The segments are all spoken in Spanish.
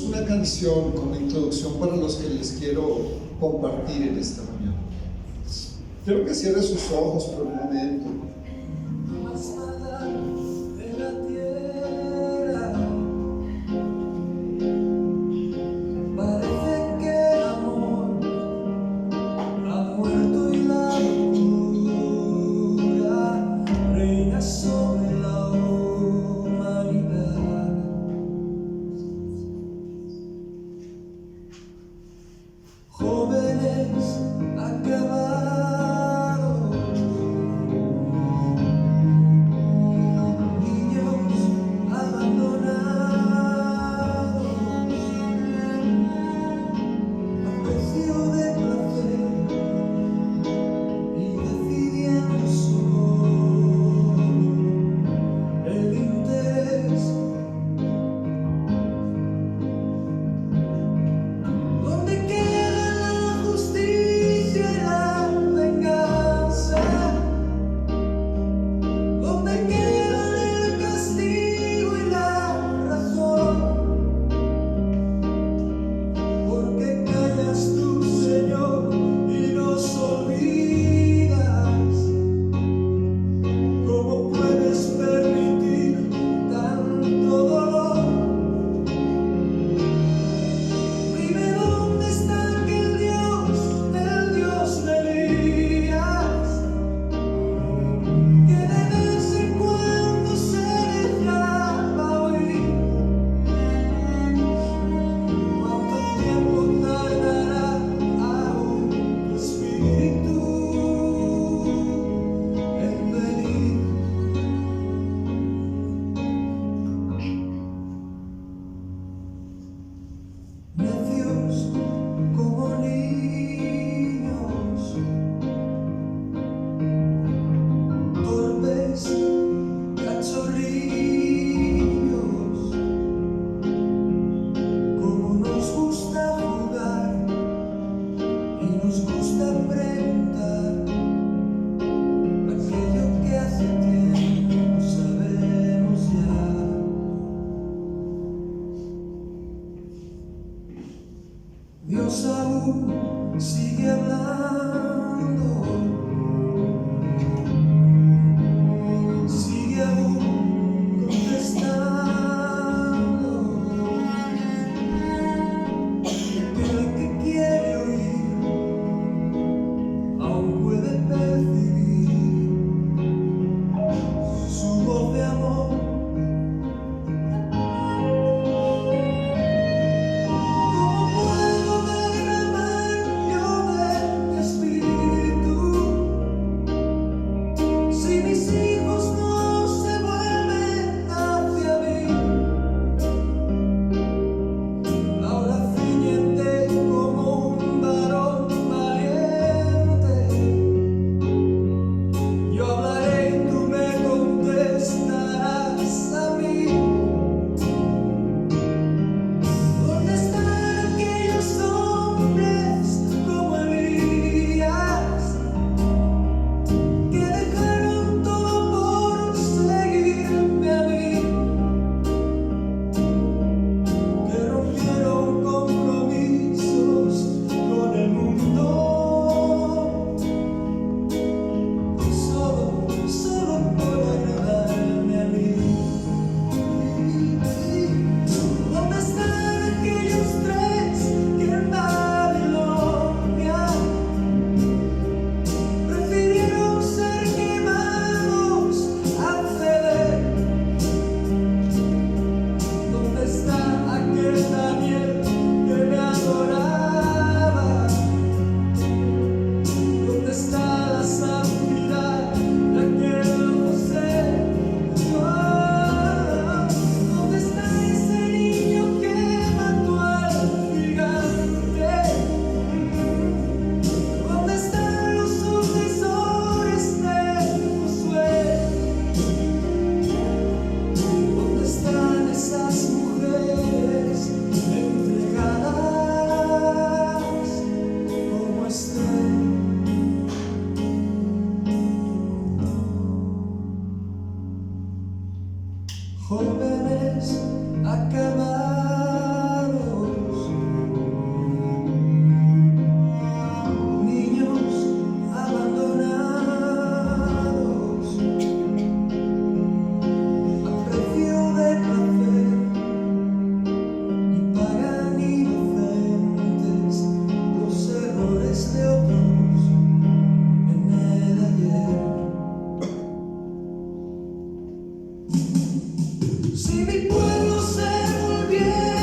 una canción como introducción para los que les quiero compartir en esta mañana. Quiero que cierre sus ojos por un momento. Dios aún sigue hablando, sigue aún contestando. Pero el que quiere oír aún puede percibir su voz de amor. Espíritu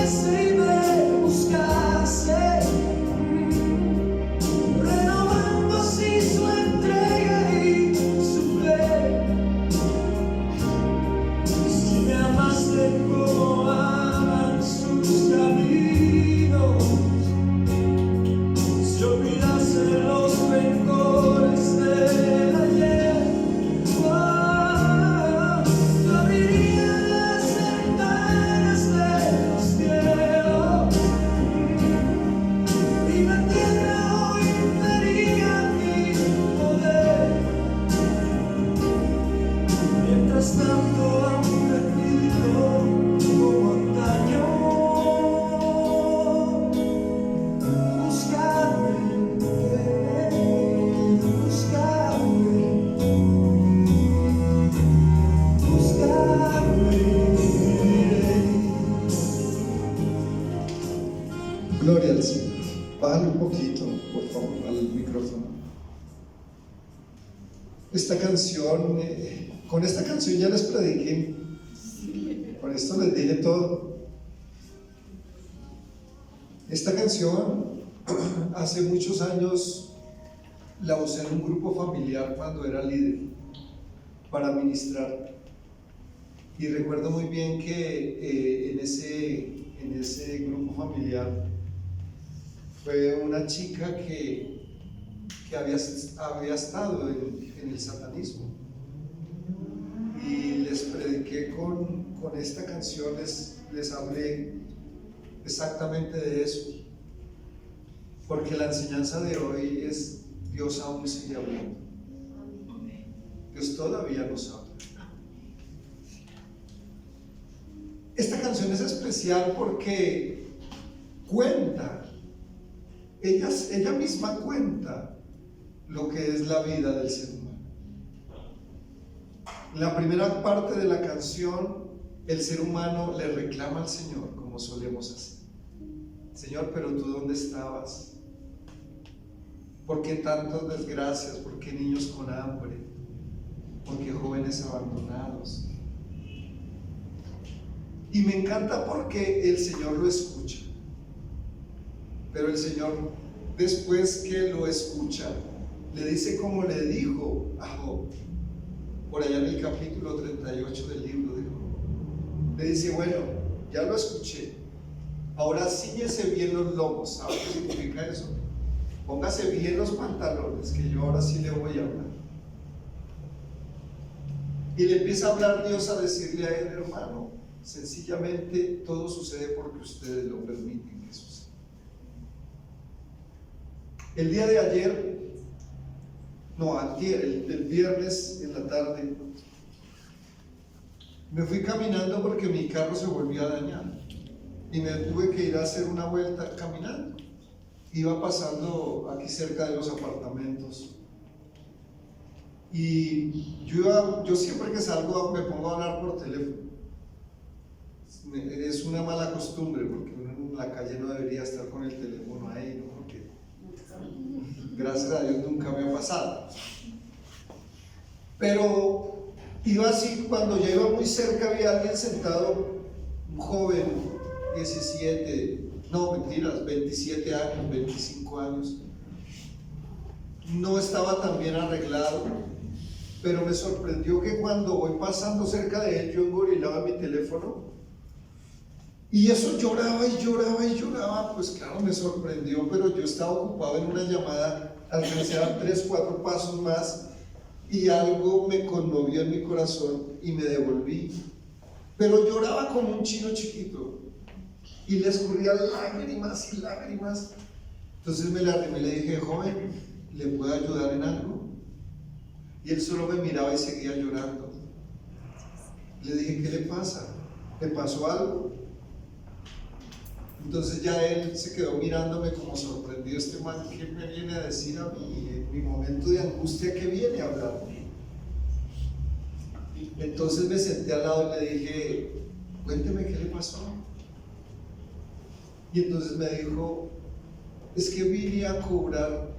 viese y me buscase, renovando así su entrega y su fe. Si me amaste como aman sus caminos, si olvidase los rencores del ayer, yo abriría las ventanas de los cielos y la tierra hoy vería mi poder. Mientras tanto aún repito como antaño: buscarme, Gloria al Señor. Bájale un poquito, por favor, al micrófono. Esta canción, con esta canción ya les prediqué. Con esto les dije todo. Esta canción, hace muchos años, la usé en un grupo familiar cuando era líder para ministrar. Y recuerdo muy bien que en ese grupo familiar fue una chica que había estado en el satanismo, y les prediqué con esta canción, les hablé exactamente de eso, porque la enseñanza de hoy es: Dios aún sigue hablando, Dios todavía nos habla. Esta canción es especial porque cuenta, ella misma cuenta lo que es la vida del ser humano. En la primera parte de la canción, el ser humano le reclama al Señor, como solemos hacer: Señor, pero tú ¿dónde estabas? ¿Por qué tantas desgracias? ¿Por qué niños con hambre? ¿Por qué jóvenes abandonados? Y me encanta porque el Señor lo escucha, pero el Señor, después que lo escucha, le dice como le dijo a Job, por allá en el capítulo 38 del libro de Job. Le dice: bueno, ya lo escuché, ahora cíñese bien los lomos. ¿Sabe qué significa eso? Póngase bien los pantalones, que yo ahora sí le voy a hablar. Y le empieza a hablar Dios, a decirle a él: hermano, sencillamente todo sucede porque ustedes lo permiten que suceda. El día de ayer, el viernes en la tarde, me fui caminando porque mi carro se volvió a dañar y me tuve que ir a hacer una vuelta caminando. Iba pasando aquí cerca de los apartamentos y yo siempre que salgo me pongo a hablar por teléfono. Es una mala costumbre, porque uno en la calle no debería estar con el teléfono ahí, ¿no? Porque gracias a Dios nunca me ha pasado. Pero iba así, cuando ya iba muy cerca había alguien sentado, un joven, 27 años, 25 años. No estaba tan bien arreglado, pero me sorprendió que cuando voy pasando cerca de él, yo engorilaba mi teléfono. Y eso lloraba y lloraba y lloraba. Pues claro, me sorprendió, pero yo estaba ocupado en una llamada, alcancé a dar 3, 4 pasos más y algo me conmovió en mi corazón y me devolví. Pero lloraba como un chino chiquito y le escurrían lágrimas y lágrimas. Entonces me le arrimé y le dije: joven, ¿le puedo ayudar en algo? Y él solo me miraba y seguía llorando. Le dije: ¿qué le pasa? ¿Le pasó algo? Entonces ya él se quedó mirándome como sorprendido: este man, ¿qué me viene a decir a mí en mi momento de angustia? ¿Qué viene a hablarme? Entonces me senté al lado y le dije: cuénteme qué le pasó. Y entonces me dijo: es que vine a cobrar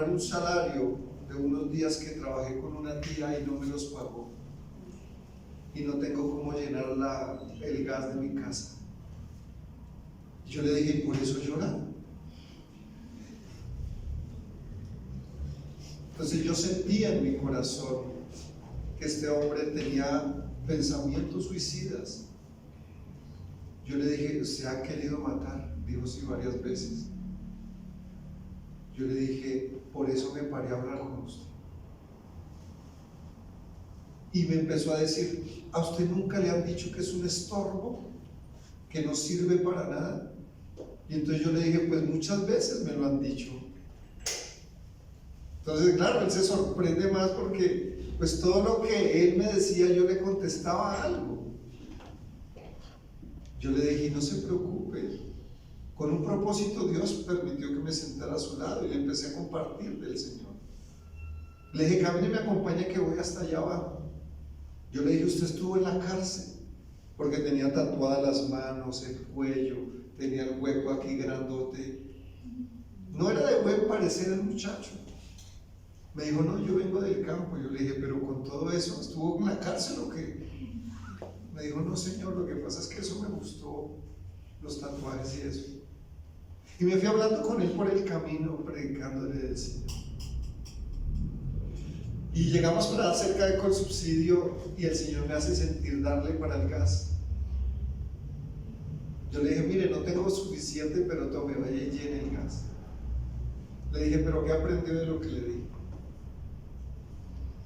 un salario de unos días que trabajé con una tía y no me los pagó. y no tengo cómo llenar el gas de mi casa. Yo le dije, ¿y por eso llora? Entonces yo sentía en mi corazón que este hombre tenía pensamientos suicidas. Yo le dije, ¿usted ha querido matar? Dijo sí varias veces. Yo le dije, por eso me paré a hablar con usted. Y me empezó a decir, ¿a usted nunca le han dicho que es un estorbo? ¿Que no sirve para nada? Y entonces yo le dije, pues muchas veces me lo han dicho. Entonces, claro, él se sorprende más porque pues todo lo que él me decía yo le contestaba algo. Yo le dije, no se preocupe, con un propósito Dios permitió que me sentara a su lado y le empecé a compartir del Señor. Le dije, camine y me acompañe que voy hasta allá abajo. Yo le dije, usted estuvo en la cárcel, porque tenía tatuadas las manos, el cuello, tenía el hueco aquí grandote. No era de buen parecer el muchacho. Me dijo, no, yo vengo del campo. Yo le dije, pero con todo eso, ¿estuvo en la cárcel o qué? Me dijo, no señor, lo que pasa es que eso me gustó, los tatuajes y eso. Y me fui hablando con él por el camino, predicándole del Señor. Y llegamos para cerca de Colsubsidio y el Señor me hace sentir darle para el gas. Yo le dije, mire, no tengo suficiente, pero tome, vaya y llene el gas. Le dije, pero ¿qué aprendió de lo que le dije?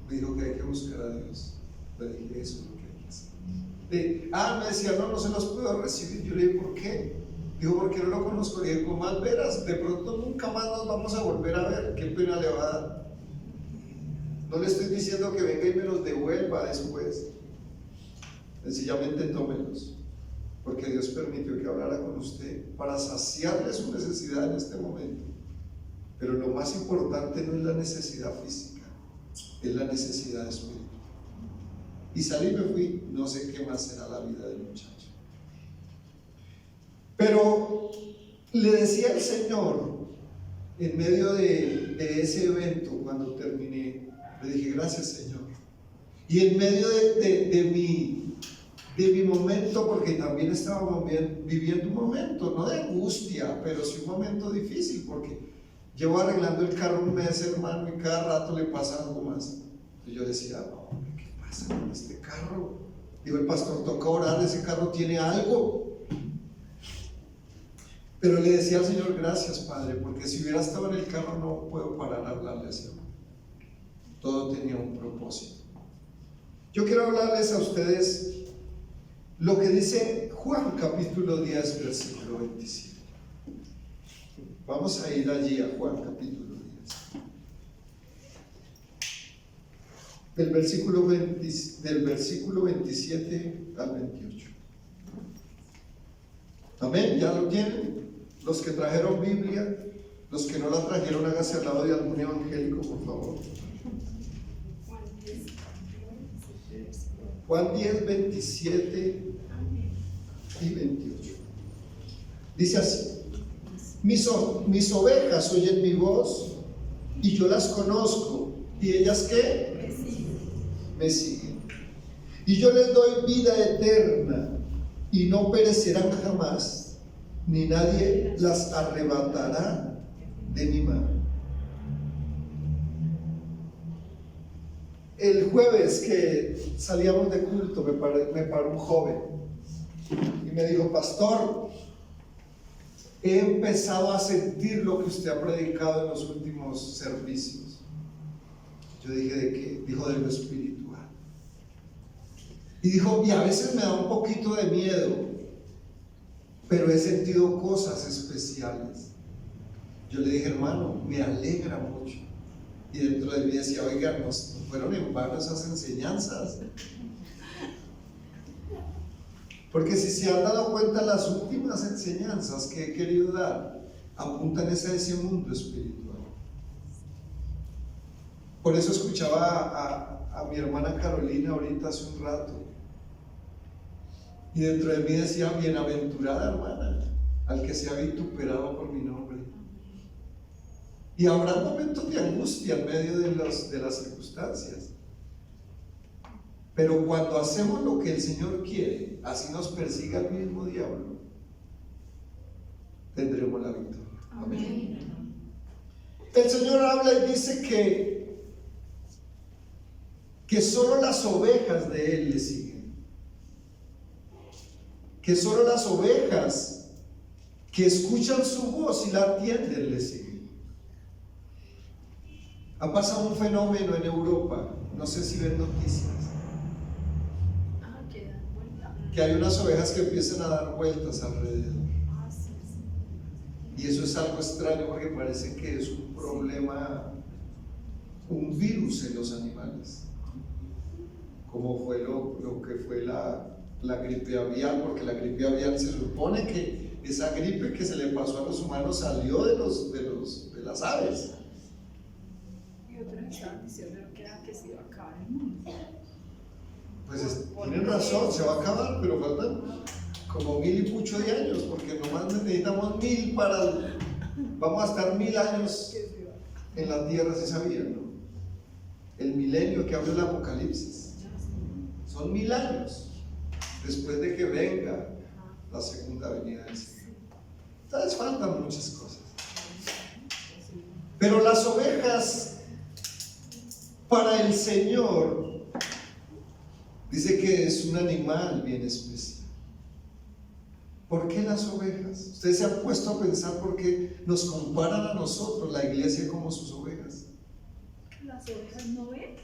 Me dijo que hay que buscar a Dios. Le dije, eso es lo que hay que hacer. Me decía, no se los puedo recibir. Yo le dije, ¿por qué? Dijo, porque no lo conozco. Le dije, con más veras, de pronto nunca más nos vamos a volver a ver. ¿Qué pena le va a dar? No le estoy diciendo que venga y me los devuelva después. Sencillamente tómelos, porque Dios permitió que hablara con usted para saciarle su necesidad en este momento. Pero lo más importante no es la necesidad física, es la necesidad espiritual. Y salí y me fui, no sé qué más será la vida del muchacho. Pero le decía al Señor, en medio de ese evento, cuando terminé, le dije, gracias Señor. Y en medio de mi momento, porque también estaba viviendo un momento, no de angustia, pero sí un momento difícil, porque llevo arreglando el carro un mes, hermano, y cada rato le pasa algo más. Y yo decía, no, ¿qué pasa con este carro? Digo, el pastor toca orar, ese carro tiene algo. Pero le decía al Señor, gracias Padre, porque si hubiera estado en el carro no puedo parar a hablarle así. Todo tenía un propósito. Yo quiero hablarles a ustedes lo que dice Juan capítulo 10 versículo 27. Vamos a ir allí a Juan capítulo 10 del versículo 27 al 28. Amén, ¿ya lo tienen? Los que trajeron Biblia, los que no la trajeron, hágase al lado de algún evangélico, por favor. Juan 10, 27 y 28. Dice así: mis ovejas oyen mi voz y yo las conozco, y ellas ¿qué? Me siguen. Y yo les doy vida eterna y no perecerán jamás, ni nadie las arrebatará de mi mano. El jueves que salíamos de culto me paró un joven y me dijo: pastor, he empezado a sentir lo que usted ha predicado en los últimos servicios. Yo dije, ¿de qué? Dijo, de lo espiritual. Y dijo, y a veces me da un poquito de miedo, pero he sentido cosas especiales. Yo le dije, hermano, me alegra mucho. Y dentro de mí decía, oigan, ¿nos fueron en vano esas enseñanzas? Porque si se han dado cuenta, las últimas enseñanzas que he querido dar apuntan a ese mundo espiritual. Por eso escuchaba a mi hermana Carolina ahorita hace un rato, y dentro de mí decía, bienaventurada hermana, al que sea vituperado por mi nombre. Y habrá momentos de angustia en medio de las circunstancias, Pero cuando hacemos lo que el Señor quiere, así nos persiga el mismo diablo, tendremos la victoria. Amén. El Señor habla y dice que solo las ovejas de Él le siguen. Que solo las ovejas que escuchan su voz y la atienden le siguen. Ha pasado un fenómeno en Europa, no sé si ven noticias, que hay unas ovejas que empiezan a dar vueltas alrededor. Y eso es algo extraño porque parece que es un problema, un virus en los animales, como fue lo que fue la gripe aviar, porque la gripe aviar se supone que esa gripe que se le pasó a los humanos salió de las aves. Y otros estaban diciendo que se iba a acabar el mundo. Pues tienen razón, se va a acabar, pero faltan como 1000 y pucho de años, porque nomás necesitamos 1000 vamos a estar 1000 años en la tierra, si sabían, ¿no? El milenio que habla el Apocalipsis son 1000 años después de que venga la segunda venida del Señor. Entonces faltan muchas cosas, pero las ovejas para el Señor dice que es un animal bien especial. ¿Por qué las ovejas? Ustedes se han puesto a pensar por qué nos comparan a nosotros, la iglesia, como sus ovejas. ¿Las ovejas no ven?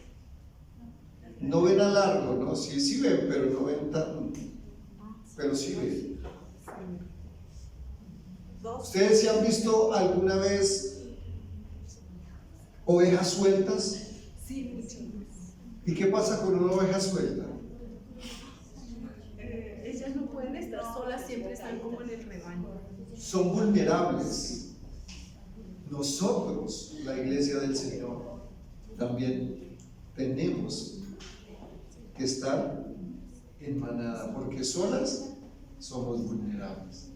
No ven a largo, ¿no? Sí ven, pero no ven tan. Pero sí ven. ¿Ustedes se han visto alguna vez ovejas sueltas? Sí, muchas veces. ¿Y qué pasa con una oveja suelta? Ellas no pueden estar solas, siempre están como en el rebaño. Son vulnerables. Nosotros, la iglesia del Señor, también tenemos que estar en manada, porque solas somos vulnerables.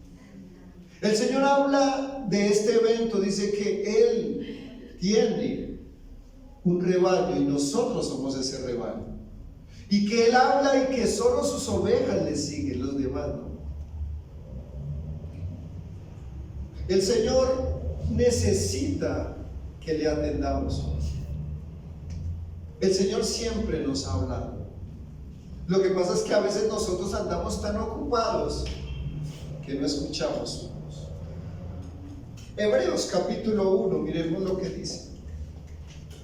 El Señor habla de este evento, dice que Él tiene un rebaño y nosotros somos ese rebaño. Y que Él habla y que solo sus ovejas le siguen, los demás no. El Señor necesita que le atendamos. El Señor siempre nos ha hablado. Lo que pasa es que a veces nosotros andamos tan ocupados que no escuchamos su voz. Hebreos capítulo 1, miremos lo que dice.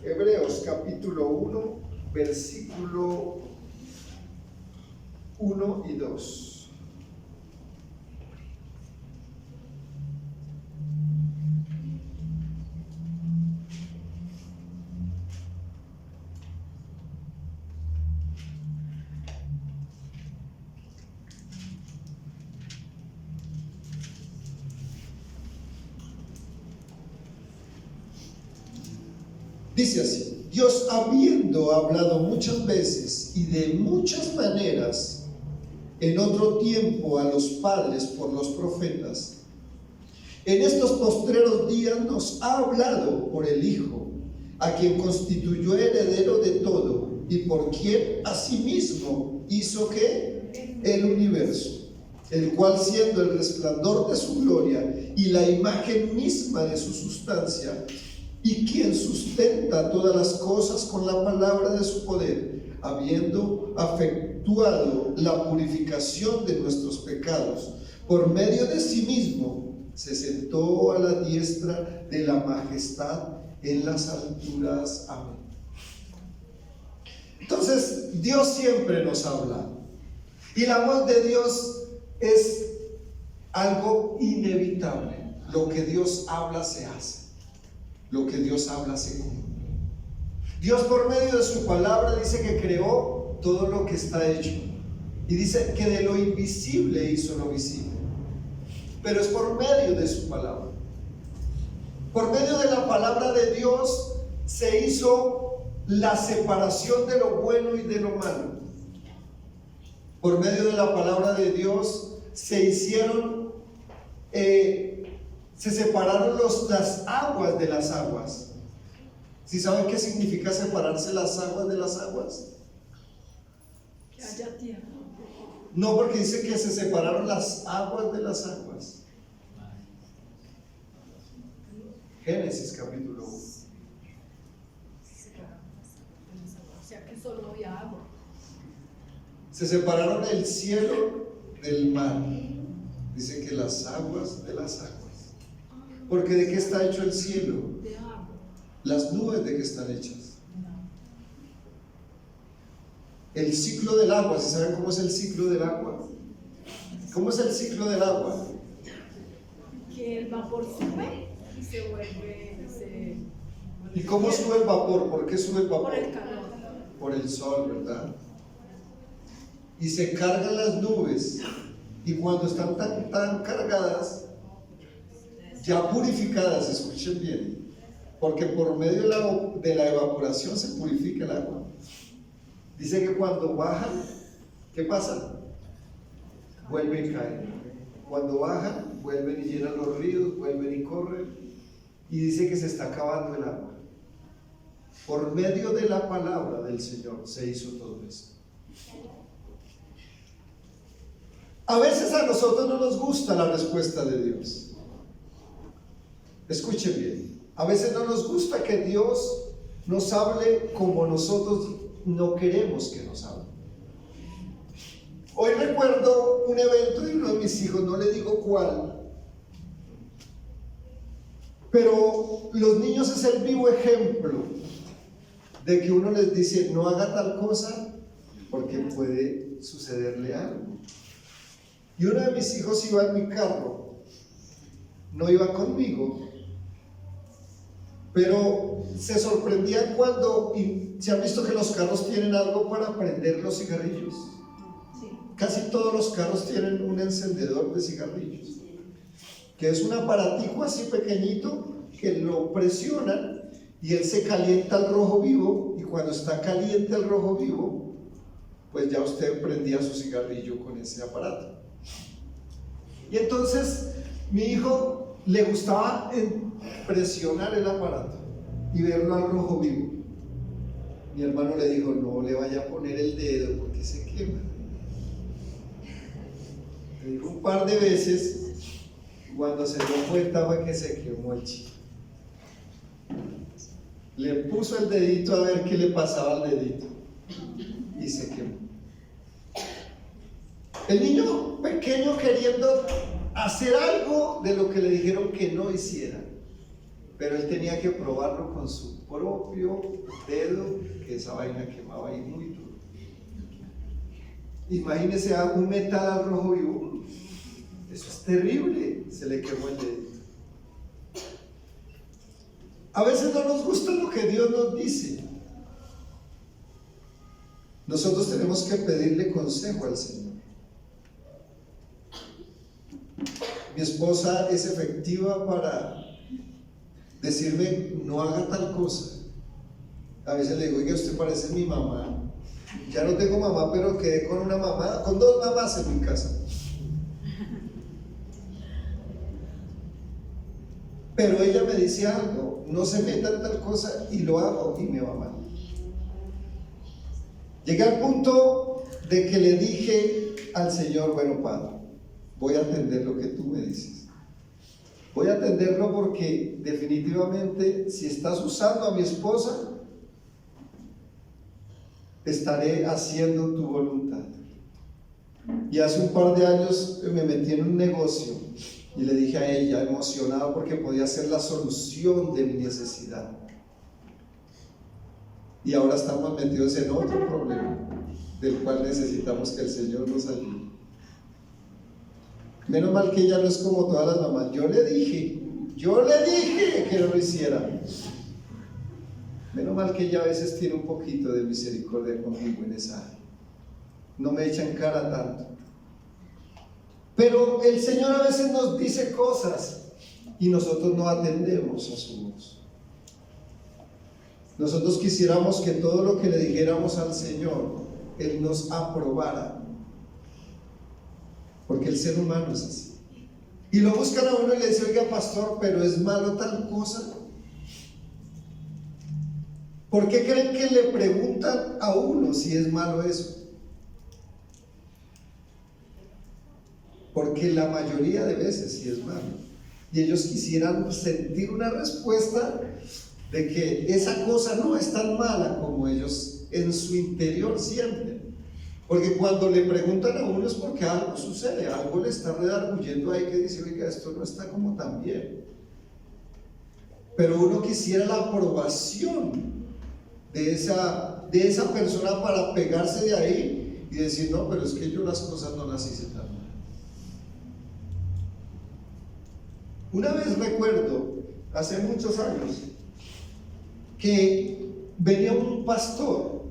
Hebreos capítulo 1, versículo 1 y 2. Dice así: Dios, habiendo hablado muchas veces y de muchas maneras en otro tiempo a los padres por los profetas, en estos postreros días nos ha hablado por el Hijo, a quien constituyó heredero de todo y por quien asimismo hizo que el universo, el cual, siendo el resplandor de su gloria y la imagen misma de su sustancia, y quien sustenta todas las cosas con la palabra de su poder, habiendo efectuado la purificación de nuestros pecados, por medio de sí mismo, se sentó a la diestra de la majestad en las alturas. Amén. Entonces, Dios siempre nos habla. Y la voz de Dios es algo inevitable. Lo que Dios habla se hace. Lo que Dios habla se cumple. Dios, por medio de su palabra, dice que creó todo lo que está hecho, y dice que de lo invisible hizo lo visible, pero es por medio de su palabra. Por medio de la palabra de Dios se hizo la separación de lo bueno y de lo malo. Por medio de la palabra de Dios se separaron las aguas de las aguas. ¿Sí saben qué significa separarse las aguas de las aguas? Calla tierra. No, porque dice que se separaron las aguas de las aguas. Génesis capítulo 1. O sea que solo había agua. Se separaron el cielo del mar. Dice que las aguas de las aguas. Porque ¿de qué está hecho el cielo? De agua. Las nubes ¿de qué están hechas? El ciclo del agua. ¿Sí saben cómo es el ciclo del agua? ¿Cómo es el ciclo del agua? Que el vapor sube y se vuelve. ¿Y cómo sube el vapor? ¿Por qué sube el vapor? Por el calor. Por el sol, ¿verdad? Y se cargan las nubes. Y cuando están tan cargadas, ya purificadas, escuchen bien, porque por medio de la evaporación se purifica el agua. Dice que cuando bajan, ¿qué pasa? Vuelven y caen. Cuando bajan, vuelven y llenan los ríos, vuelven y corren. Y dice que se está acabando el agua. Por medio de la palabra del Señor se hizo todo esto. A veces a nosotros no nos gusta la respuesta de Dios. Escuchen bien. A veces no nos gusta que Dios nos hable como nosotros no queremos que nos hable. Hoy recuerdo un evento de uno de mis hijos, no le digo cuál, pero los niños es el vivo ejemplo de que uno les dice no haga tal cosa porque puede sucederle algo. Y uno de mis hijos iba en mi carro, no iba conmigo, pero se sorprendían cuando, y se han visto que los carros tienen algo para prender los cigarrillos. Sí. Casi todos los carros tienen un encendedor de cigarrillos, que es un aparatico así pequeñito que lo presionan y él se calienta al rojo vivo, y cuando está caliente el rojo vivo, pues ya usted prendía su cigarrillo con ese aparato. Y entonces mi hijo le gustaba presionar el aparato y verlo al rojo vivo. Mi hermano le dijo, no le vaya a poner el dedo porque se quema. Le dijo un par de veces, y cuando se dio cuenta fue que se quemó el chico. Le puso el dedito a ver qué le pasaba al dedito y se quemó. El niño pequeño queriendo hacer algo de lo que le dijeron que no hiciera, pero él tenía que probarlo con su propio dedo, que esa vaina quemaba ahí muy duro. Imagínese un metal al rojo vivo, eso es terrible, se le quemó el dedito. A veces no nos gusta lo que Dios nos dice. Nosotros tenemos que pedirle consejo al Señor. Mi esposa es efectiva para decirme no haga tal cosa. A veces le digo, oiga, usted parece mi mamá. Ya no tengo mamá, pero quedé con una mamá, con dos mamás en mi casa. Pero ella me dice algo, no se meta en tal cosa, y lo hago y me va mal. Llegué al punto de que le dije al Señor, bueno, Padre, voy a atender lo que tú me dices. Voy a atenderlo porque definitivamente si estás usando a mi esposa, estaré haciendo tu voluntad. Y hace un par de años me metí en un negocio y le dije a ella, emocionado porque podía ser la solución de mi necesidad. Y ahora estamos metidos en otro problema del cual necesitamos que el Señor nos ayude. Menos mal que ella no es como todas las mamás. Yo le dije que no lo hiciera. Menos mal que ella a veces tiene un poquito de misericordia conmigo en esa área. No me echa en cara tanto. Pero el Señor a veces nos dice cosas y nosotros no atendemos a su voz. Nosotros quisiéramos que todo lo que le dijéramos al Señor, Él nos aprobara. Porque el ser humano es así. Y lo buscan a uno y le dicen, oiga, pastor, pero es malo tal cosa. ¿Por qué creen que le preguntan a uno si es malo eso? porque la mayoría de veces sí es malo. Y ellos quisieran sentir una respuesta de que esa cosa no es tan mala como ellos en su interior sienten. Porque cuando le preguntan a uno es porque algo sucede, algo le está redarguyendo ahí que dice, oiga, esto no está como tan bien. Pero uno quisiera la aprobación de esa persona para pegarse de ahí y decir, no, pero es que yo las cosas no las hice tan mal. Una vez recuerdo, hace muchos años, que venía un pastor,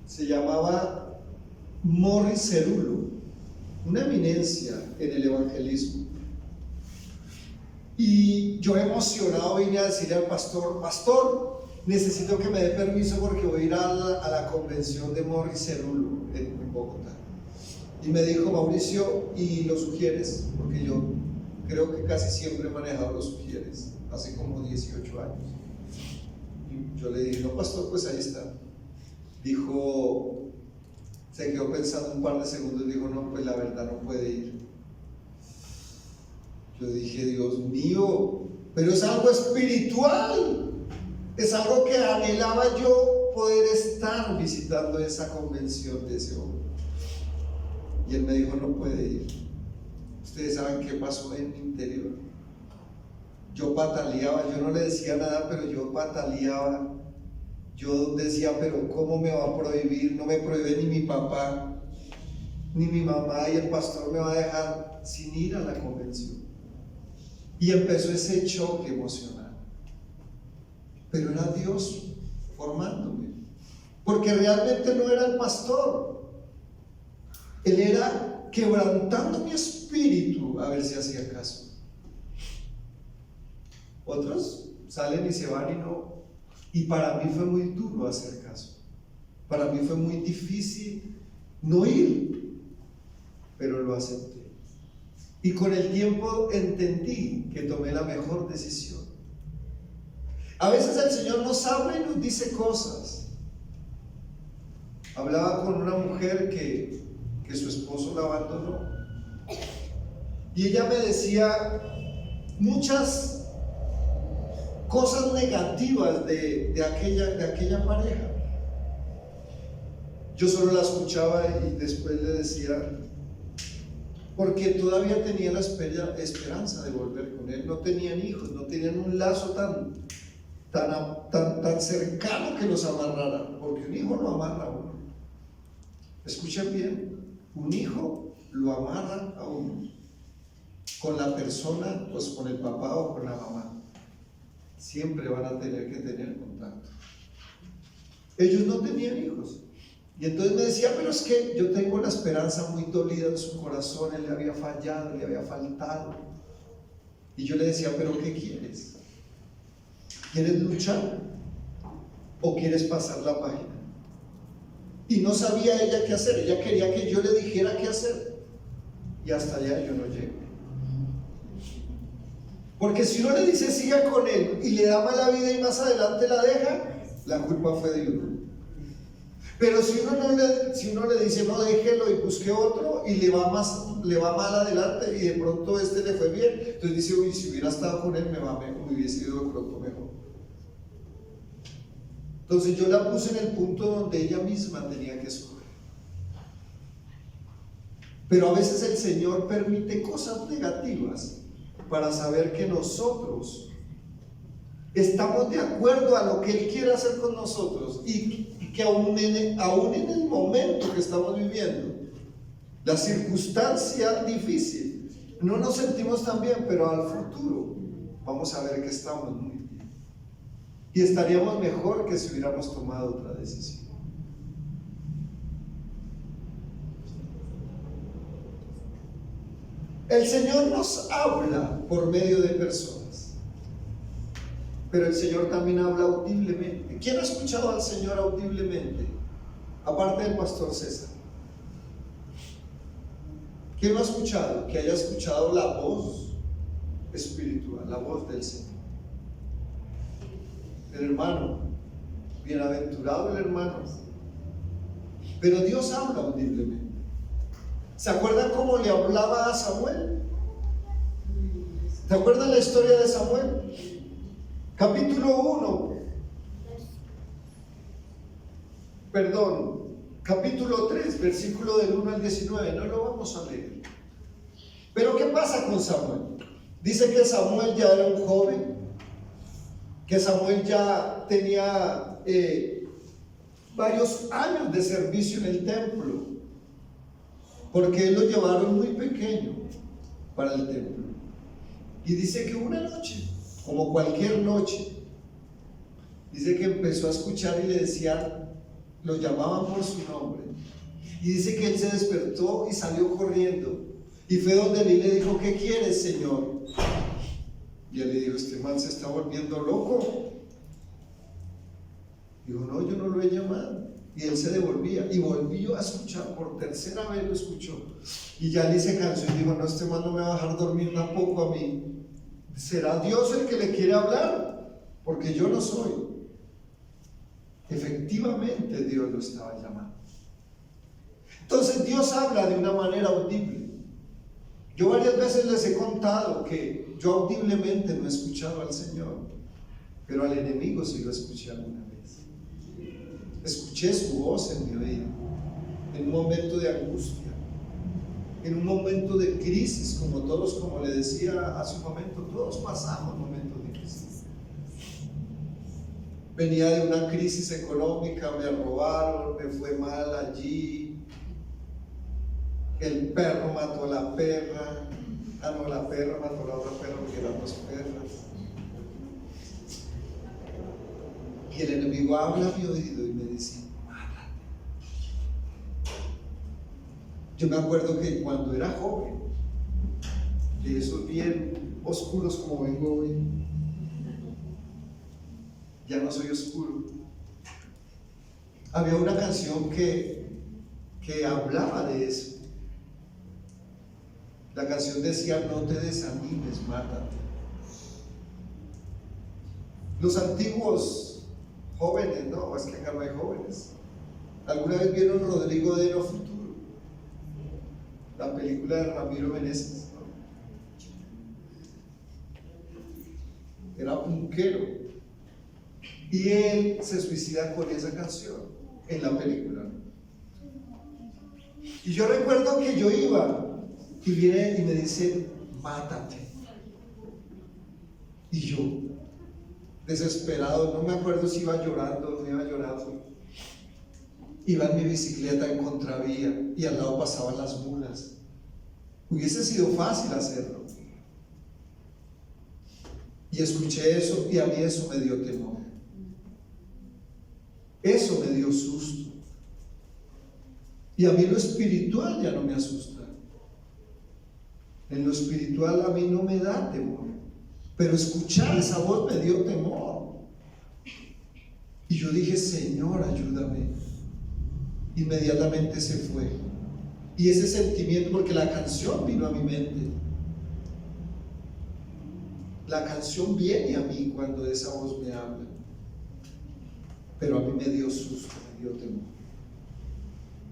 se llamaba Morris Cerullo, una eminencia en el evangelismo. Y yo emocionado vine a decirle al pastor, pastor, necesito que me dé permiso porque voy a ir a la convención de Morris Cerullo en Bogotá. Y me dijo, Mauricio, ¿y lo sugieres? Porque yo creo que casi siempre he manejado los sugieres, hace como 18 años. Y yo le dije, no, pastor, pues ahí está. Dijo, se quedó pensando un par de segundos y dijo, no, pues la verdad no puede ir. Yo dije, Dios mío, pero es algo espiritual, es algo que anhelaba yo poder estar visitando esa convención de ese hombre. Y él me dijo, no puede ir. Ustedes saben qué pasó en mi interior. Yo pataleaba, yo no le decía nada, pero yo pataleaba. Yo decía, pero ¿cómo me va a prohibir? No me prohíbe ni mi papá, ni mi mamá, y el pastor me va a dejar sin ir a la convención. Y empezó ese choque emocional. Pero era Dios formándome. Porque realmente no era el pastor. Él era quebrantando mi espíritu a ver si hacía caso. Otros salen y se van y no. Y para mí fue muy duro hacer caso. Para mí fue muy difícil no ir. Pero lo acepté. Y con el tiempo entendí que tomé la mejor decisión. A veces el Señor nos habla y nos dice cosas. Hablaba con una mujer que su esposo la abandonó. Y ella me decía muchas cosas negativas de aquella pareja. Yo solo la escuchaba y después le decía, porque todavía tenía la esperanza de volver con él. No tenían hijos, no tenían un lazo tan cercano que los amarrara, porque un hijo lo amarra a uno. Escuchen bien, un hijo lo amarra a uno con la persona, pues con el papá o con la mamá. Siempre van a tener que tener contacto. Ellos no tenían hijos. Y entonces me decía, pero es que yo tengo la esperanza muy dolida en su corazón, él le había fallado, le había faltado. Y yo le decía, pero ¿qué quieres? ¿Quieres luchar? ¿O quieres pasar la página? Y no sabía ella qué hacer, ella quería que yo le dijera qué hacer. Y hasta allá yo no llego. Porque si uno le dice siga con él y le da mala vida y más adelante la deja, la culpa fue de uno. Pero si uno le dice no, déjelo y busque otro y le va mal adelante y de pronto le fue bien, entonces dice, uy, si hubiera estado con él me hubiese ido de pronto mejor. Entonces yo la puse en el punto donde ella misma tenía que escoger. Pero a veces el Señor permite cosas negativas para saber que nosotros estamos de acuerdo a lo que Él quiere hacer con nosotros y que aún en el momento que estamos viviendo, la circunstancia difícil, no nos sentimos tan bien, pero al futuro vamos a ver que estamos muy bien y estaríamos mejor que si hubiéramos tomado otra decisión. El Señor nos habla por medio de personas, pero el Señor también habla audiblemente. ¿Quién ha escuchado al Señor audiblemente? Aparte del pastor César. ¿Quién lo ha escuchado? Que haya escuchado la voz espiritual, la voz del Señor. El hermano, bienaventurado el hermano. Pero Dios habla audiblemente. ¿Se acuerdan cómo le hablaba a Samuel? ¿Se acuerdan la historia de Samuel? Capítulo 1. Perdón, capítulo 3, versículo del 1 al 19. No lo vamos a leer. Pero ¿qué pasa con Samuel? Dice que Samuel ya era un joven, que Samuel ya tenía varios años de servicio en el templo, porque él lo llevaron muy pequeño para el templo. Y dice que una noche, como cualquier noche, dice que empezó a escuchar y le decían, lo llamaban por su nombre. Y dice que él se despertó y salió corriendo. Y fue donde Elí le dijo, ¿qué quieres, Señor? Y él le dijo, este man se está volviendo loco. Dijo, no, yo no lo he llamado. Y él se devolvía y volvió a escuchar, por tercera vez lo escuchó. Y ya Elí se cansó y dijo, no, este man no me va a dejar dormir tampoco a mí. ¿Será Dios el que le quiere hablar? Porque yo no soy. Efectivamente Dios lo estaba llamando. Entonces Dios habla de una manera audible. Yo varias veces les he contado que yo audiblemente no he escuchado al Señor, pero al enemigo sí lo escuché alguna vez. Escuché su voz en mi oído, en un momento de angustia, en un momento de crisis, como todos, como le decía hace un momento, todos pasamos momentos de crisis. Venía de una crisis económica, me robaron, me fue mal allí. El perro mató a la perra. No, la perra mató a la otra perra porque eran dos perras. Y el enemigo habla a mi oído y me dice, mátate. Yo me acuerdo que cuando era joven, de esos bien oscuros como vengo hoy, ya no soy oscuro. Había una canción que hablaba de eso. La canción decía, no te desanimes, mátate. Los antiguos jóvenes, no, es que acá no hay jóvenes. ¿Alguna vez vieron Rodrigo de No Futuro? La película de Ramiro Meneses, ¿no? Era punkero. Y él se suicida con esa canción en la película. Y yo recuerdo que yo iba y viene y me dice, mátate. Y yo, desesperado, no me acuerdo si iba llorando o no iba llorando. Iba en mi bicicleta en contravía y al lado pasaban las mulas. Hubiese sido fácil hacerlo. Y escuché eso y a mí eso me dio temor. Eso me dio susto. Y a mí lo espiritual ya no me asusta. En lo espiritual a mí no me da temor, pero escuchar esa voz me dio temor. Y yo dije, Señor, ayúdame. Inmediatamente se fue. Y ese sentimiento, porque la canción vino a mi mente. La canción viene a mí cuando esa voz me habla. Pero a mí me dio susto, me dio temor.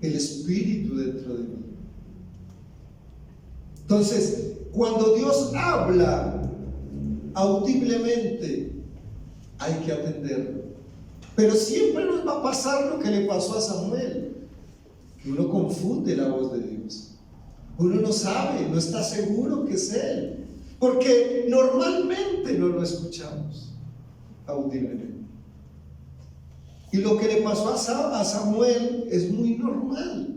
El espíritu dentro de mí. Entonces, cuando Dios habla audiblemente, hay que atenderlo. Pero siempre nos va a pasar lo que le pasó a Samuel, que uno confunde la voz de Dios. Uno no sabe, no está seguro que es Él, porque normalmente no lo escuchamos audiblemente. Y lo que le pasó a Samuel es muy normal.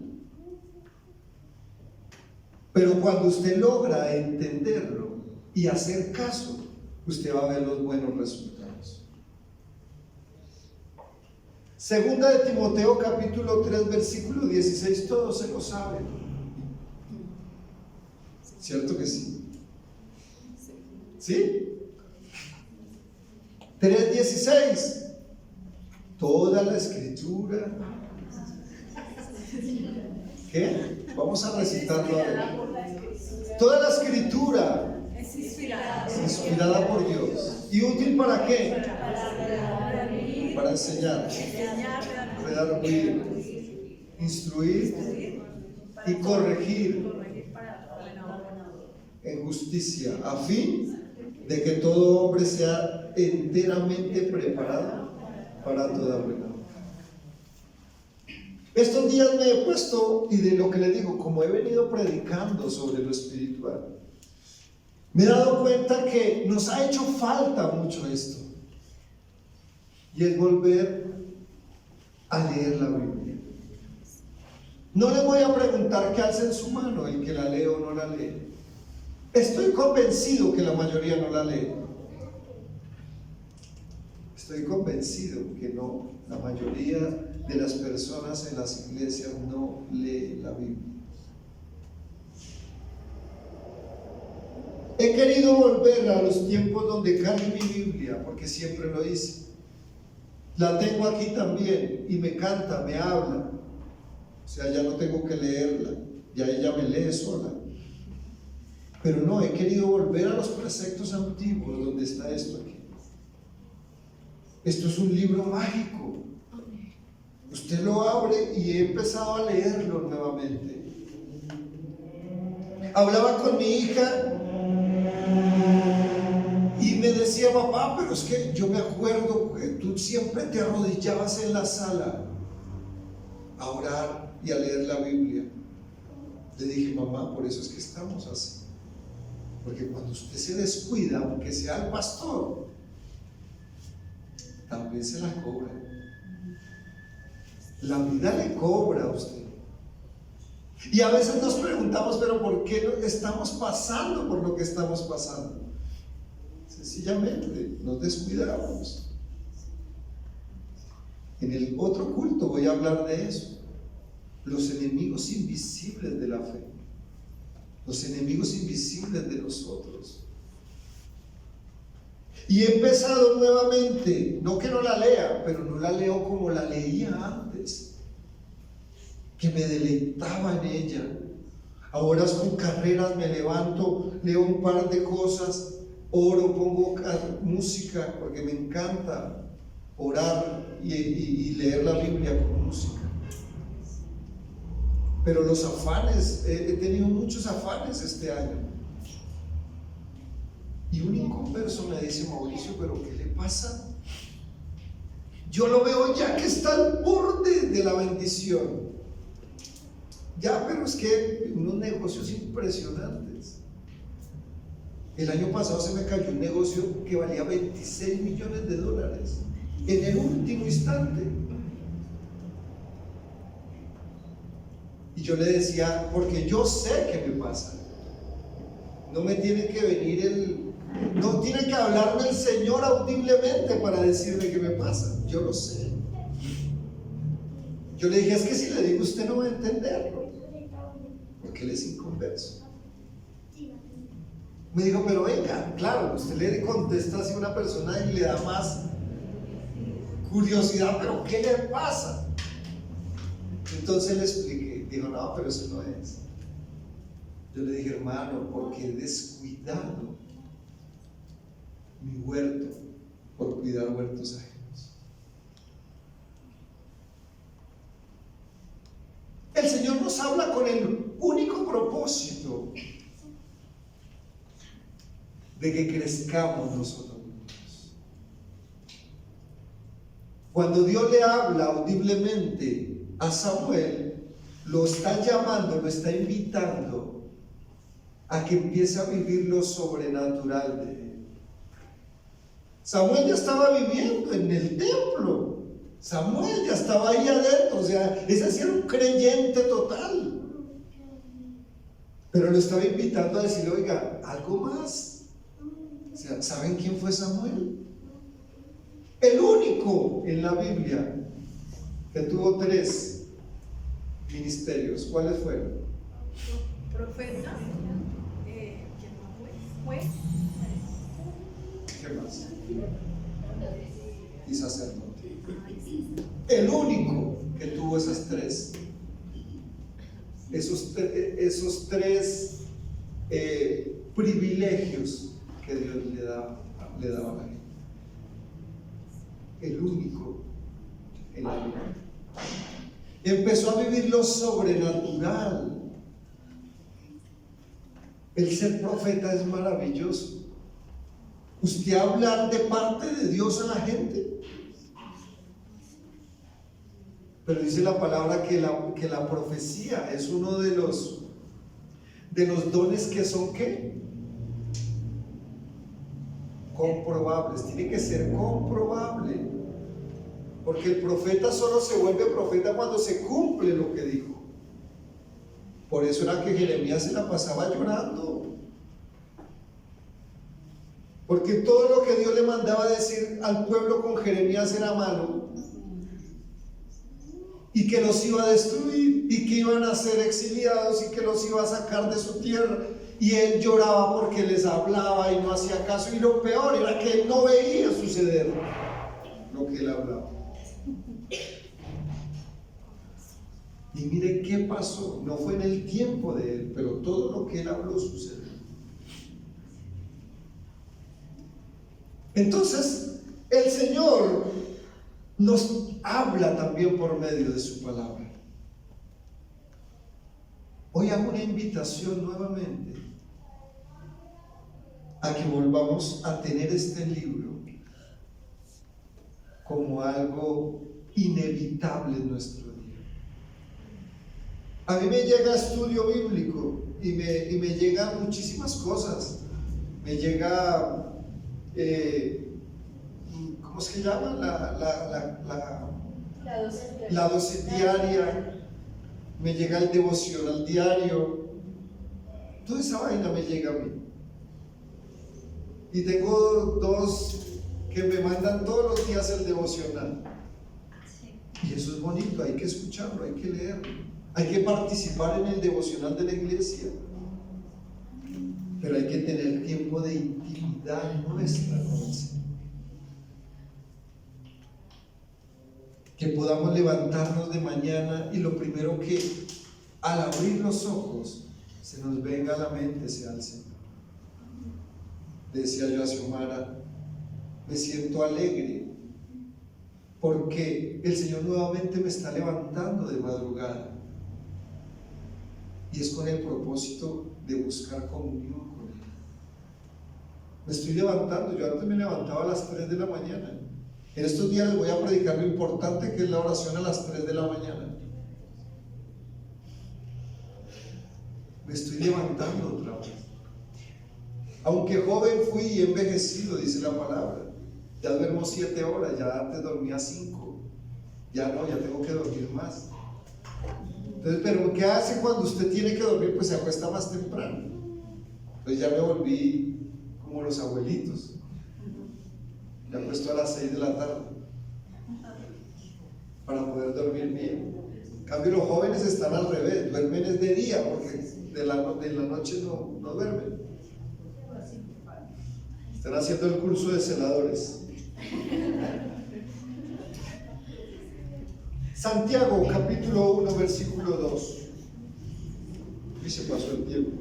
Pero cuando usted logra entenderlo y hacer caso, usted va a ver los buenos resultados. Segunda de Timoteo capítulo 3 versículo 16, todos se lo saben. ¿Cierto que sí? ¿Sí? 3:16. Toda la escritura. ¿Qué? Vamos a recitarlo ahora. Toda la escritura Es inspirada. inspirada por Dios. ¿Y útil para qué? Para enseñar, redarguir, instruir y corregir corregir para buena obra. en justicia, a fin de que todo hombre sea enteramente preparado para toda buena obra. Estos días me he puesto, y de lo que les digo, como he venido predicando sobre lo espiritual, me he dado cuenta que nos ha hecho falta mucho esto, y es volver a leer la Biblia. No les voy a preguntar que alcen su mano el que la lee o no la lee. Estoy convencido que la mayoría no la lee. Estoy convencido que no, la mayoría de las personas en las iglesias no lee la Biblia. He querido volver a los tiempos donde cargué mi Biblia, porque siempre lo hice. La tengo aquí también y me canta, me habla. O sea, ya no tengo que leerla, ya ella me lee sola. Pero no, he querido volver a los preceptos antiguos donde está esto aquí. Esto es un libro mágico. Usted lo abre y he empezado a leerlo nuevamente. Hablaba con mi hija y me decía: papá, pero es que yo me acuerdo que tú siempre te arrodillabas en la sala a orar y a leer la Biblia. Le dije: mamá, por eso es que estamos así. Porque cuando usted se descuida, aunque sea el pastor, también se la cobra. La vida le cobra a usted. Y a veces nos preguntamos: pero ¿por qué estamos pasando por lo que estamos pasando? Sencillamente nos descuidamos. En el otro culto voy a hablar de eso. Los enemigos invisibles de la fe, los enemigos invisibles de nosotros. Y he empezado nuevamente, no que no la lea, pero no la leo como la leía antes, que me deleitaba en ella. Ahora con carreras me levanto, leo un par de cosas, oro, pongo música, porque me encanta orar y leer la Biblia con música. Pero los afanes, he tenido muchos afanes este año. Y un inconverso me dice: Mauricio, ¿pero qué le pasa? Yo lo veo ya que está al borde de la bendición. Ya, pero es que unos negocios impresionantes. El año pasado se me cayó un negocio que valía $26 millones en el último instante. Y yo le decía: porque yo sé qué me pasa. No me tiene que venir no tiene que hablarme el Señor audiblemente para decirme qué me pasa. Yo lo sé. Yo le dije: es que si le digo, usted no va a entenderlo, porque él es inconverso. Me dijo: pero venga, claro, usted le contesta así a una persona y le da más curiosidad, pero ¿qué le pasa? Entonces le expliqué. Dijo: no, pero eso no es. Yo le dije: hermano, porque he descuidado mi huerto por cuidar huertos ajenos. El Señor nos habla con el único propósito de que crezcamos nosotros mismos. Cuando Dios le habla audiblemente a Samuel, lo está llamando, lo está invitando a que empiece a vivir lo sobrenatural de él. Samuel ya estaba viviendo en el templo. Samuel ya estaba ahí adentro, o sea, ese sí era un creyente total. Pero lo estaba invitando a decirle: oiga, algo más. O sea, ¿saben quién fue Samuel? El único en la Biblia que tuvo 3 ministerios. ¿Cuáles fueron? Profeta, ¿quién más fue? Juez. ¿Qué más? Y sacerdote. El único que tuvo esas 3. Esos 3 privilegios que Dios le daba a la gente. El único en la vida. Empezó a vivir lo sobrenatural El ser profeta es maravilloso. Usted hablar de parte de Dios a la gente. Pero dice la palabra que la profecía es uno de los dones que son ¿qué? Comprobables. Tiene que ser comprobable. Porque el profeta solo se vuelve profeta cuando se cumple lo que dijo. Por eso era que Jeremías se la pasaba llorando. Porque todo lo que Dios le mandaba decir al pueblo con Jeremías era malo. Y que los iba a destruir, y que iban a ser exiliados, y que los iba a sacar de su tierra. Y él lloraba porque les hablaba y no hacía caso. Y lo peor era que él no veía suceder lo que él hablaba. Y mire qué pasó. No fue en el tiempo de él, pero todo lo que él habló sucedió. Entonces, el Señor nos habla también por medio de su palabra. Hoy hago una invitación nuevamente a que volvamos a tener este libro como algo inevitable en nuestro día. A mí me llega estudio bíblico y me llegan muchísimas cosas. Me llega ¿cómo se llama? La dosis diaria. Me llega el devocional diario. Toda esa vaina me llega a mí. Y tengo dos que me mandan todos los días el devocional. Y eso es bonito, hay que escucharlo, hay que leerlo. Hay que participar en el devocional de la iglesia. Pero hay que tener tiempo de intimidad nuestra con el Señor. Que podamos levantarnos de mañana y lo primero que al abrir los ojos se nos venga a la mente sea el Señor. Decía yo a Xiomara, me siento alegre porque el Señor nuevamente me está levantando de madrugada y es con el propósito de buscar comunión con Él. Me estoy levantando, yo antes me levantaba a las 3 de la mañana. En estos días les voy a predicar lo importante que es la oración a las 3 de la mañana. Me estoy levantando otra vez. Aunque joven fui y envejecido, dice la palabra. Ya duermo 7 horas, ya antes dormía 5. Ya no, ya tengo que dormir más. Entonces, pero ¿qué hace cuando usted tiene que dormir? Pues se acuesta más temprano. Entonces ya me volví como los abuelitos. Me acuesto a las 6 de la tarde para poder dormir bien. En cambio, los jóvenes están al revés, duermen es de día porque de la noche no duermen. Están haciendo el curso de celadores. Santiago capítulo 1 versículo 2. Y se pasó el tiempo.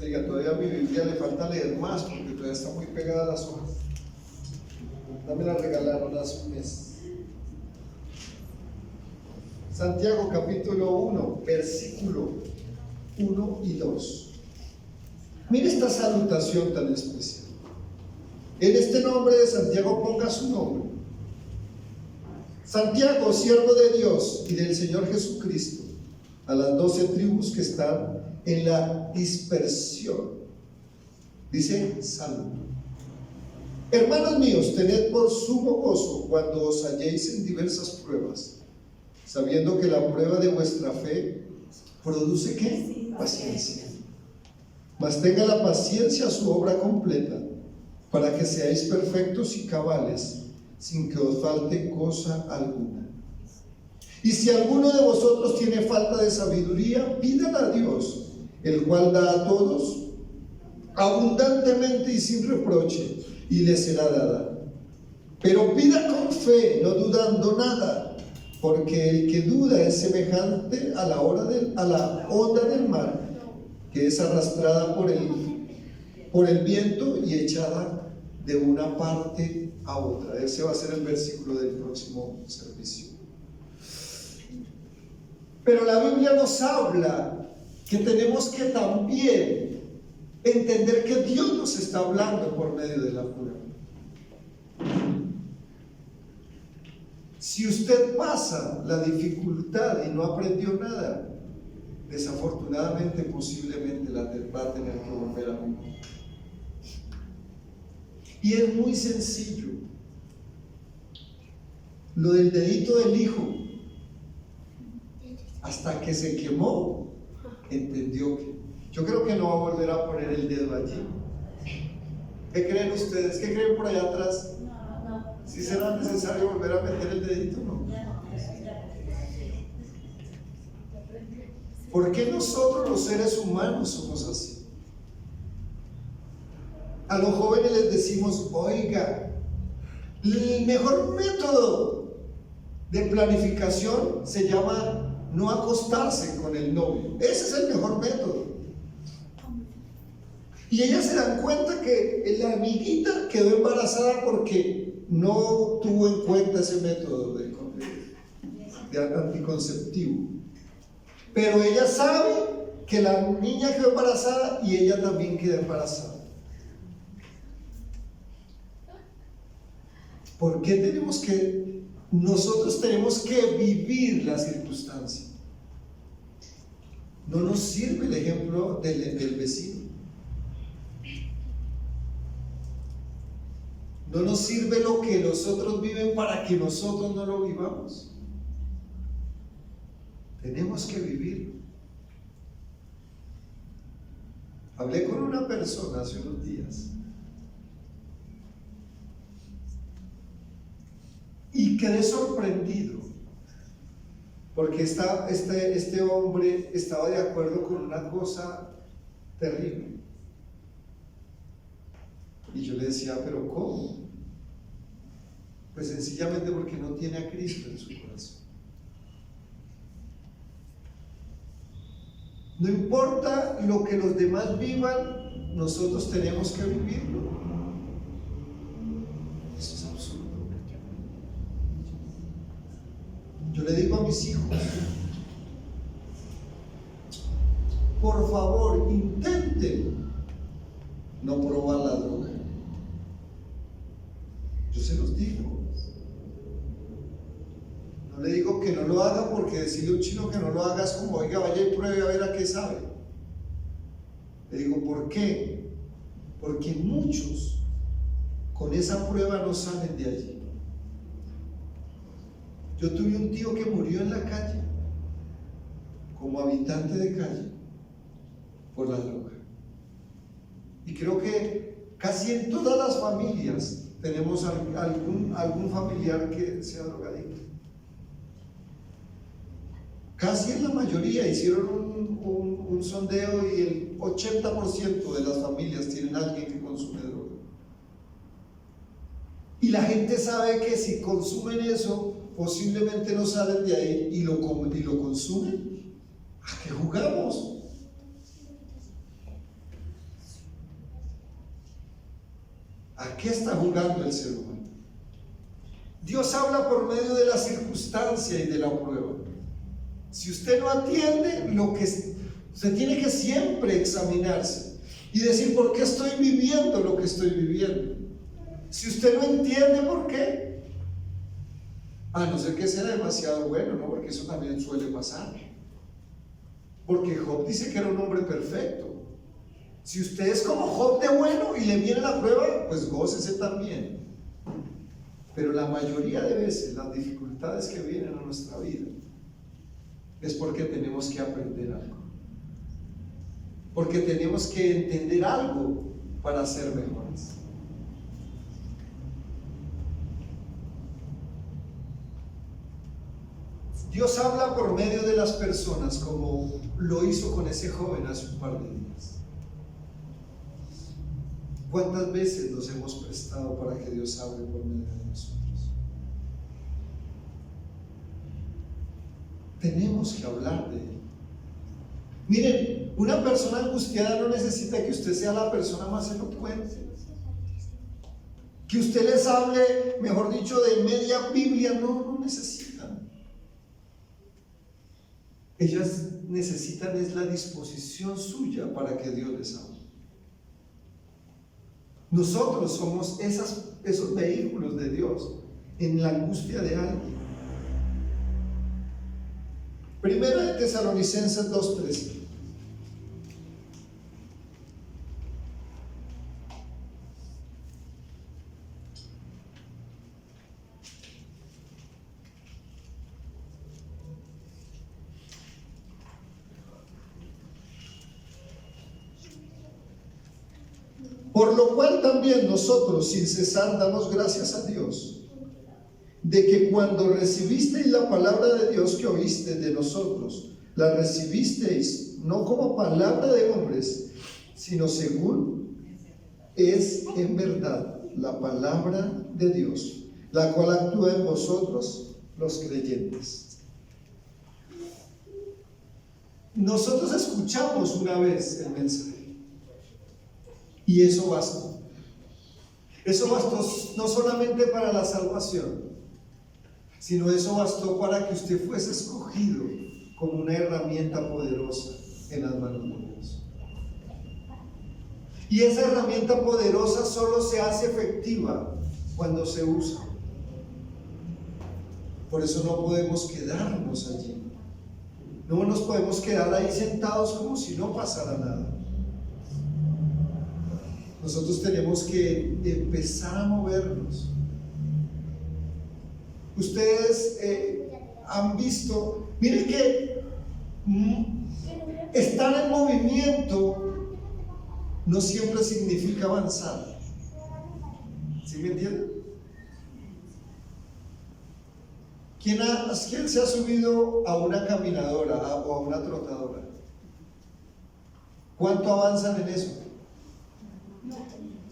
Oiga, todavía a mi Biblia le falta leer más porque todavía está muy pegada a las hojas. Me la regalaron hace un mes. Santiago capítulo 1 versículo 1 y 2. Mire esta salutación tan especial. En este nombre de Santiago ponga su nombre. Santiago, siervo de Dios y del Señor Jesucristo, a las 12 tribus que están en la dispersión. Dice salud. Hermanos míos, tened por sumo gozo cuando os halléis en diversas pruebas, sabiendo que la prueba de vuestra fe produce ¿qué? Paciencia. Mas tenga la paciencia su obra completa, para que seáis perfectos y cabales, sin que os falte cosa alguna. Y si alguno de vosotros tiene falta de sabiduría, pídala a Dios, el cual da a todos abundantemente y sin reproche, y le será dada. Pero pida con fe, no dudando nada, porque el que duda es semejante a la onda del mar, que es arrastrada por el viento y echada de una parte a otra. Ese va a ser el versículo del próximo servicio. Pero la Biblia nos habla que tenemos que también entender que Dios nos está hablando por medio de la prueba. Si usted pasa la dificultad y no aprendió nada, desafortunadamente posiblemente la va a tener que volver a vivir. Y es muy sencillo. Lo del dedito del hijo, hasta que se quemó, entendió que yo creo que no va a volver a poner el dedo allí. ¿Qué creen ustedes? ¿Qué creen por allá atrás? ¿Si será necesario volver a meter el dedito? No. ¿Por qué nosotros los seres humanos somos así? A los jóvenes les decimos, oiga, el mejor método de planificación se llama no acostarse con el novio. Ese es el mejor método. Y ellas se dan cuenta que la amiguita quedó embarazada porque no tuvo en cuenta ese método de anticonceptivo. Pero ella sabe que la niña quedó embarazada y ella también quedó embarazada. ¿Por qué nosotros tenemos que vivir la circunstancia? No nos sirve el ejemplo del vecino. No nos sirve lo que los otros viven para que nosotros no lo vivamos. Tenemos que vivirlo. Hablé con una persona hace unos días y quedé sorprendido porque este hombre estaba de acuerdo con una cosa terrible. Y yo le decía, ¿pero cómo? Pues sencillamente porque no tiene a Cristo en su corazón. No importa lo que los demás vivan, nosotros tenemos que vivirlo. Eso es absurdo. Yo le digo a mis hijos, por favor, intenten no probar la droga. Yo se los digo. No le digo que no lo haga porque decirle a un chino que no lo haga es como, oiga, vaya y pruebe a ver a qué sabe. Le digo, ¿por qué? Porque muchos con esa prueba no salen de allí. Yo tuve un tío que murió en la calle, como habitante de calle, por la droga. Y creo que casi en todas las familias tenemos algún familiar que sea drogadicto. Casi en la mayoría hicieron un sondeo y el 80% de las familias tienen a alguien que consume droga. Y la gente sabe que si consumen eso, posiblemente no salen de ahí y lo consumen. ¿A qué jugamos? ¿A qué está jugando el ser humano? Dios habla por medio de la circunstancia y de la prueba. Si usted no atiende, usted tiene que siempre examinarse y decir, ¿por qué estoy viviendo lo que estoy viviendo? Si usted no entiende por qué, a no ser que sea demasiado bueno, ¿no? Porque eso también suele pasar. Porque Job dice que era un hombre perfecto. Si usted es como Job de bueno y le viene la prueba, pues gócese también. Pero la mayoría de veces las dificultades que vienen a nuestra vida es porque tenemos que aprender algo. Porque tenemos que entender algo para ser mejores. Dios habla por medio de las personas como lo hizo con ese joven hace un par de días. ¿Cuántas veces nos hemos prestado para que Dios hable por medio de nosotros? Tenemos que hablar de Él. Miren, una persona angustiada no necesita que usted sea la persona más elocuente. Que usted les hable, mejor dicho, de media Biblia, no necesitan. Ellas necesitan es la disposición suya para que Dios les hable. Nosotros somos esos vehículos de Dios en la angustia de alguien. Primera de Tesalonicenses 2:13. Por lo cual también nosotros sin cesar damos gracias a Dios, de que cuando recibisteis la palabra de Dios que oíste de nosotros, la recibisteis no como palabra de hombres, sino según es en verdad la palabra de Dios, la cual actúa en vosotros los creyentes. Nosotros escuchamos una vez el mensaje. Y eso bastó. Eso bastó no solamente para la salvación, sino eso bastó para que usted fuese escogido como una herramienta poderosa en las manos de Dios. Y esa herramienta poderosa solo se hace efectiva cuando se usa. Por eso no podemos quedarnos allí. No nos podemos quedar ahí sentados como si no pasara nada. Nosotros tenemos que empezar a movernos. Ustedes han visto, miren que estar en movimiento no siempre significa avanzar. ¿Sí me entienden? ¿Quién se ha subido a una caminadora o a una trotadora? ¿Cuánto avanzan en eso?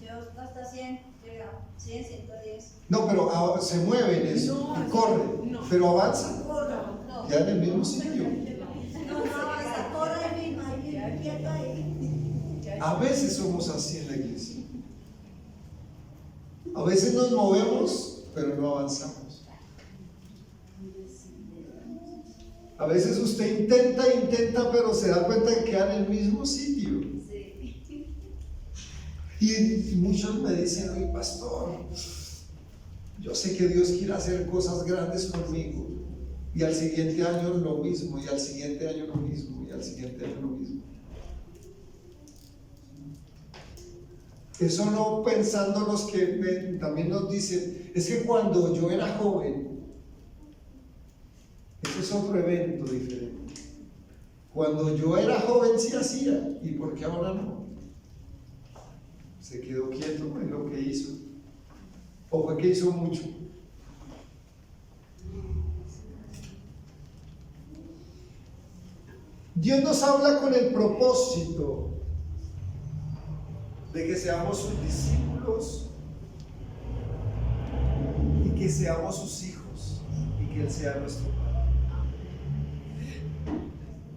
Yo hasta 100, llega 100, 110. No, pero se mueven eso, y corren, pero avanzan. No, Ya en el mismo sitio. avanza, corre mismo, ahí, quieto ahí. A veces somos así en la iglesia. A veces nos movemos, pero no avanzamos. A veces usted intenta, pero se da cuenta que queda en el mismo sitio. Y muchos me dicen: oye, pastor, yo sé que Dios quiere hacer cosas grandes conmigo. Y al siguiente año lo mismo, y al siguiente año lo mismo, y al siguiente año lo mismo. Eso no pensando los que también nos dicen, es que cuando yo era joven, ese es otro evento diferente. Cuando yo era joven sí hacía, ¿y por qué ahora no? Se quedó quieto en lo que hizo, o fue que hizo mucho. Dios nos habla con el propósito de que seamos sus discípulos y que seamos sus hijos y que Él sea nuestro Padre.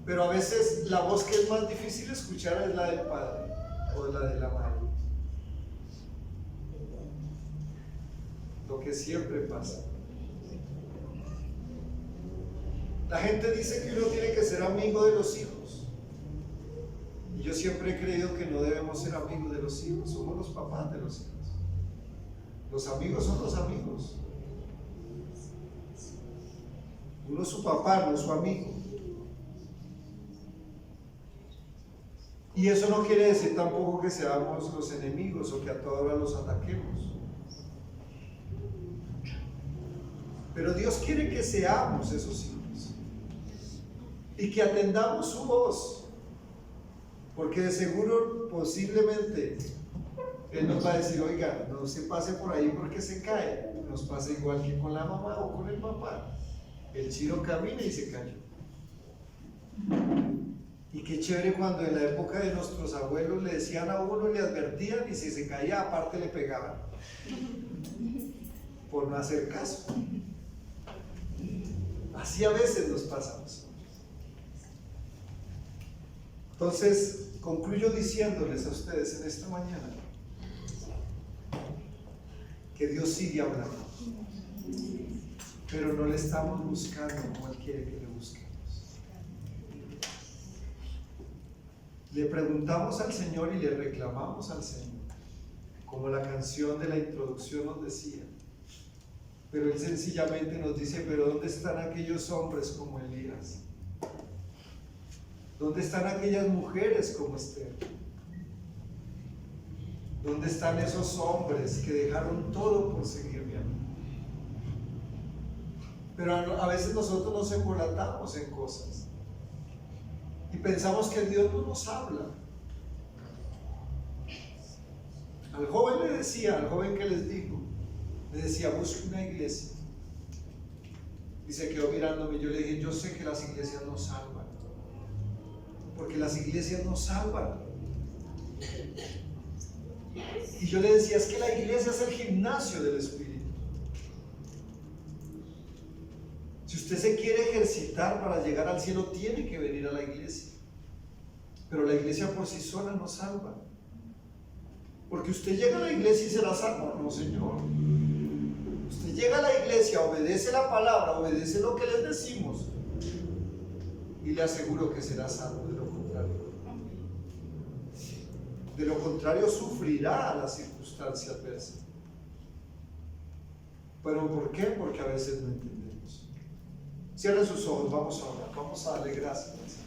Pero a veces la voz que es más difícil escuchar es la del Padre o la de la Madre. Lo que siempre pasa. La gente dice que uno tiene que ser amigo de los hijos. Y yo siempre he creído que no debemos ser amigos de los hijos, somos los papás de los hijos. Los amigos son los amigos. Uno es su papá, no es su amigo. Y eso no quiere decir tampoco que seamos los enemigos o que a toda hora los ataquemos. Pero Dios quiere que seamos esos hijos y que atendamos su voz, porque de seguro, posiblemente, Él nos va a decir: oiga, no se pase por ahí porque se cae. Nos pasa igual que con la mamá o con el papá. El chiro camina y se cayó. Y qué chévere cuando en la época de nuestros abuelos le decían a uno, le advertían, y si se caía aparte le pegaban por no hacer caso. Así a veces nos pasamos. Entonces, concluyo diciéndoles a ustedes en esta mañana que Dios sigue hablando, pero no le estamos buscando como Él quiere que le busquemos. Le preguntamos al Señor y le reclamamos al Señor, como la canción de la introducción nos decía, pero Él sencillamente nos dice: pero ¿dónde están aquellos hombres como Elías? ¿Dónde están aquellas mujeres como Esther? ¿Dónde están esos hombres que dejaron todo por seguirme a mí? Pero a veces nosotros nos embolatamos en cosas y pensamos que Dios no nos habla. Al joven le decía, al joven que les digo, le decía: busque una iglesia. Y se quedó mirándome. Yo le dije: yo sé que las iglesias nos salvan, porque las iglesias nos salvan. Y yo le decía: es que la iglesia es el gimnasio del Espíritu. Si usted se quiere ejercitar para llegar al cielo, tiene que venir a la iglesia. Pero la iglesia por sí sola no salva. Porque usted llega a la iglesia y será salvo. No, señor. Usted llega a la iglesia, obedece la palabra, obedece lo que les decimos, y le aseguro que será salvo. De lo contrario, sufrirá la circunstancia adversa. ¿Pero por qué? Porque a veces no entendemos. Cierre sus ojos, vamos a orar, vamos a darle gracias al Señor.